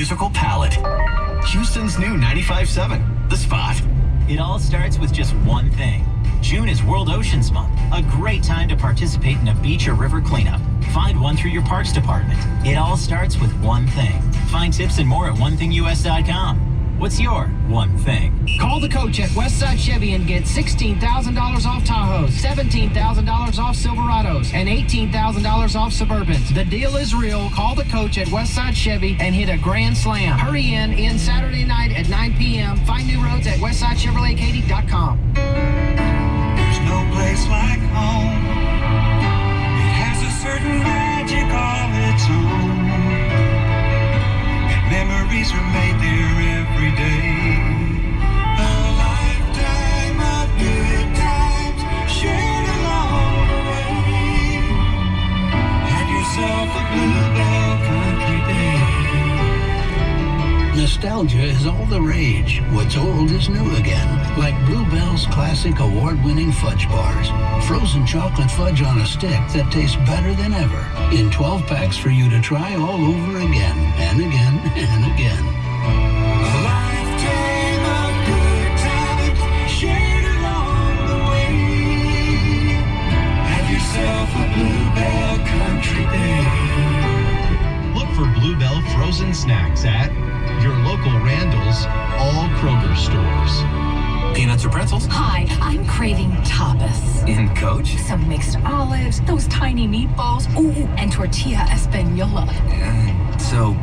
musical palette. Houston's new 95.7, The Spot. It all starts with just one thing. June is World Oceans Month, a great time to participate in a beach or river cleanup. Find one through your parks department. It all starts with one thing. Find tips and more at onethingus.com. What's your one thing? Call the coach at Westside Chevy and get $16,000 off Tahoes, $17,000 off Silverados, and $18,000 off Suburbans. The deal is real. Call the coach at Westside Chevy and hit a grand slam. Hurry in Saturday night at 9 p.m. Find new roads at westsidechevroletkaty.com. There's no place like home. It has a certain magic all its own. And memories are made there every day. A lifetime of good times shared along the way. Have yourself a Bluebell Country Day. Nostalgia is all the rage. What's old is new again. Like Bluebell's classic award-winning fudge bars. Frozen chocolate fudge on a stick that tastes better than ever. In 12 packs for you to try all over again and again and again. A lifetime of good times shared along the way. Have yourself a Bluebell Country Day. Look for Bluebell frozen snacks at your local Randall's, all Kroger stores. Peanuts or pretzels? Hi, I'm craving tapas. In Coach? Some mixed olives, those tiny meatballs, ooh, and tortilla española. So,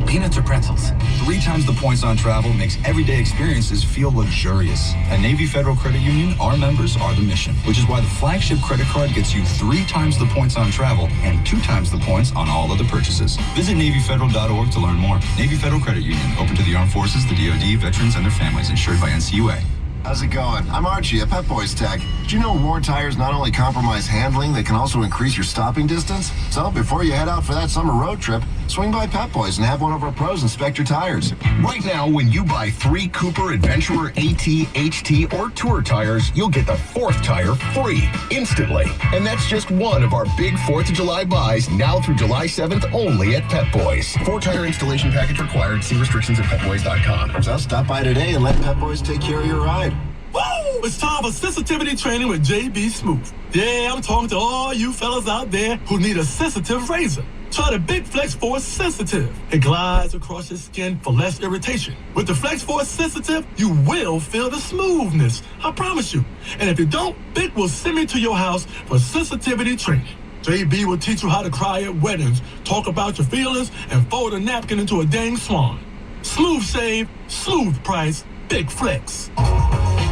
peanuts or pretzels? 3 times the points on travel makes everyday experiences feel luxurious. At Navy Federal Credit Union, our members are the mission, which is why the flagship credit card gets you 3 times the points on travel and 2 times the points on all other purchases. Visit NavyFederal.org to learn more. Navy Federal Credit Union, open to the armed forces, the DoD, veterans, and their families, insured by NCUA. How's it going? I'm Archie at Pep Boys Tech. Did you know worn tires not only compromise handling, they can also increase your stopping distance? So before you head out for that summer road trip, swing by Pep Boys and have one of our pros inspect your tires. Right now, when you buy 3 Cooper, Adventurer, AT, HT, or Tour tires, you'll get the 4th tire free instantly. And that's just one of our big 4th of July buys now through July 7th only at Pep Boys. 4-tire installation package required. See restrictions at petboys.com. So stop by today and let Pep Boys take care of your ride. Woo! It's time for sensitivity training with JB Smooth. Yeah, I'm talking to all you fellas out there who need a sensitive razor. Try the Big Flex Force Sensitive. It glides across your skin for less irritation. With the Flex Force Sensitive, you will feel the smoothness. I promise you. And if you don't, Big will send me to your house for sensitivity training. JB will teach you how to cry at weddings, talk about your feelings, and fold a napkin into a dang swan. Smooth shave, smooth price, Big Flex.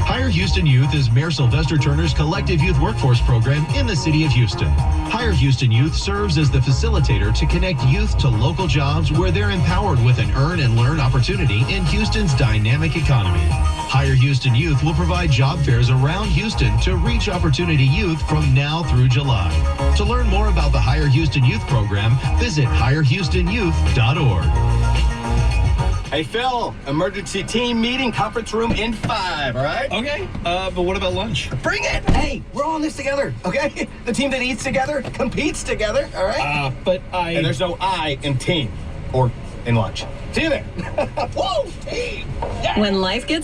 Hire Houston Youth is Mayor Sylvester Turner's collective youth workforce program in the city of Houston. Hire Houston Youth serves as the facilitator to connect youth to local jobs where they're empowered with an earn and learn opportunity in Houston's dynamic economy. Hire Houston Youth will provide job fairs around Houston to reach opportunity youth from now through July. To learn more about the Hire Houston Youth program, visit hirehoustonyouth.org. Hey, Phil, emergency team meeting, conference room in 5, all right? Okay, but what about lunch? Bring it! Hey, we're all in this together, okay? The team that eats together competes together, all right? And there's no I in team or in lunch. See you there. Whoa, team! Yeah. When life gets